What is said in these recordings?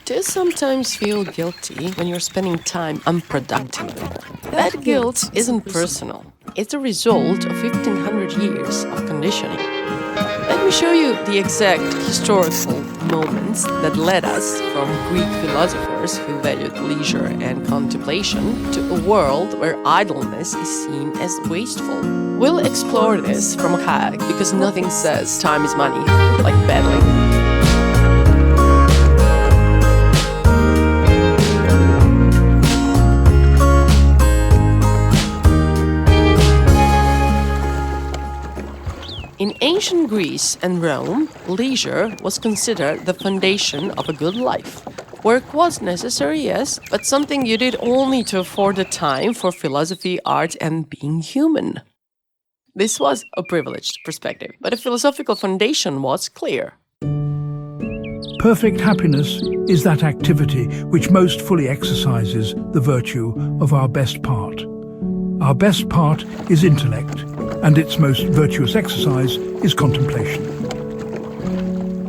Do you sometimes feel guilty when you're spending time unproductively? That guilt isn't personal. It's a result of 1500 years of conditioning. Let me show you the exact historical moments that led us from Greek philosophers who valued leisure and contemplation to a world where idleness is seen as wasteful. We'll explore this from a kayak because nothing says time is money like battling. In ancient Greece and Rome, leisure was considered the foundation of a good life. Work was necessary, yes, but something you did only to afford the time for philosophy, art, and being human. This was a privileged perspective, but the philosophical foundation was clear. Perfect happiness is that activity which most fully exercises the virtue of our best part. Our best part is intellect, and its most virtuous exercise is contemplation.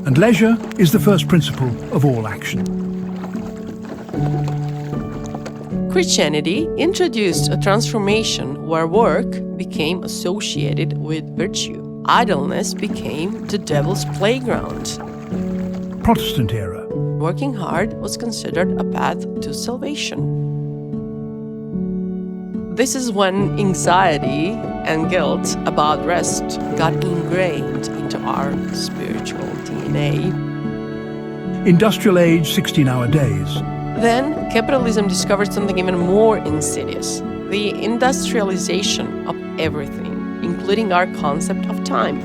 And leisure is the first principle of all action. Christianity introduced a transformation where work became associated with virtue. Idleness became the devil's playground. Protestant era. Working hard was considered a path to salvation. This is when anxiety and guilt about rest got ingrained into our spiritual DNA. Industrial age, 16-hour days. Then capitalism discovered something even more insidious: the industrialization of everything, including our concept of time.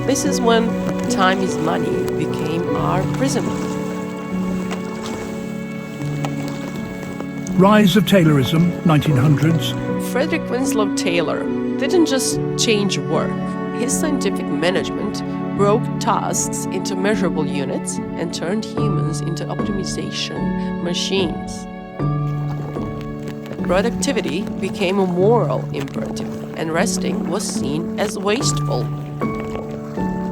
This is when time is money became our prison. Rise of Taylorism, 1900s. Frederick Winslow Taylor didn't just change work. His scientific management broke tasks into measurable units and turned humans into optimization machines. Productivity became a moral imperative, and resting was seen as wasteful.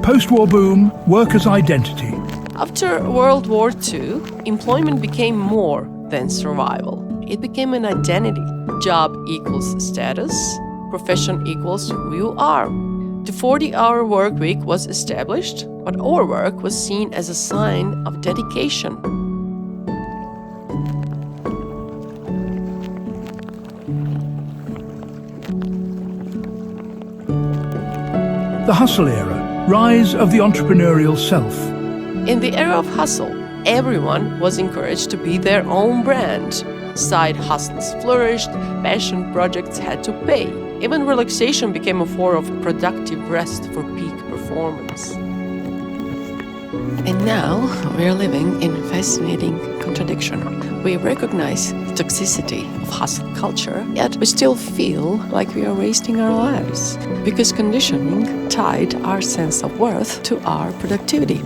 Post-war boom, workers' identity. After World War II, employment became more than survival. It became an identity. Job equals status, profession equals who you are. The 40-hour work week was established, but overwork was seen as a sign of dedication. The hustle era, rise of the entrepreneurial self. In the era of hustle, everyone was encouraged to be their own brand. Side hustles flourished, passion projects had to pay. Even relaxation became a form of productive rest for peak performance. And now we're living in fascinating contradiction. We recognize the toxicity of hustle culture, yet we still feel like we are wasting our lives because conditioning tied our sense of worth to our productivity.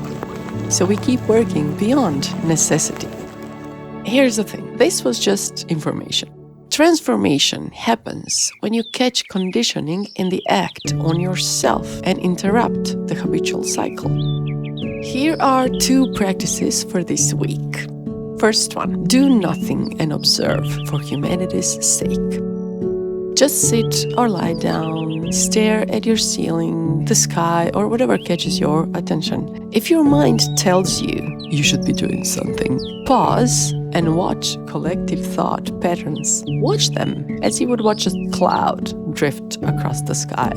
So we keep working beyond necessity. Here's the thing, this was just information. Transformation happens when you catch conditioning in the act on yourself and interrupt the habitual cycle. Here are 2 practices for this week. First one, do nothing and observe for humanity's sake. Just sit or lie down, stare at your ceiling, the sky, or whatever catches your attention. If your mind tells you you should be doing something, pause and watch collective thought patterns. Watch them as you would watch a cloud drift across the sky.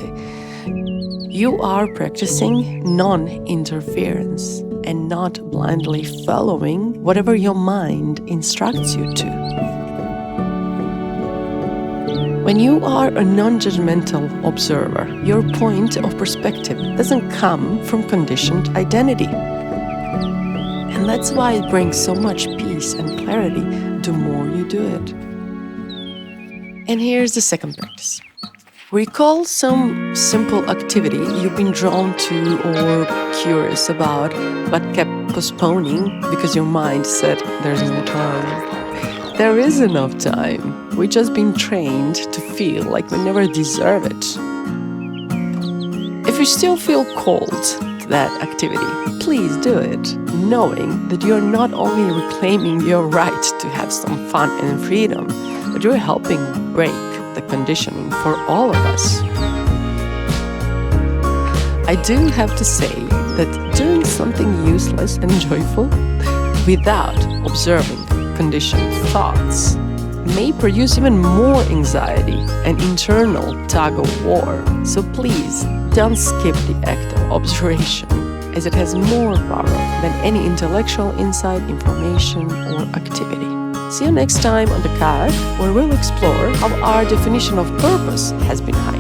You are practicing non-interference and not blindly following whatever your mind instructs you to. When you are a non-judgmental observer, your point of perspective doesn't come from conditioned identity. And that's why it brings so much peace and clarity the more you do it. And here's the second practice. Recall some simple activity you've been drawn to or curious about, but kept postponing because your mind said there's no time. There is enough time. We've just been trained to feel like we never deserve it. If you still feel cold to that activity, please do it, knowing that you're not only reclaiming your right to have some fun and freedom, but you're helping break the conditioning for all of us. I do have to say that doing something useless and joyful without observing conditioned thoughts may produce even more anxiety and internal tug-of-war. So please don't skip the act of observation, as it has more power than any intellectual insight, information, or activity. See you next time on The Kayak, where we'll explore how our definition of purpose has been hijacked.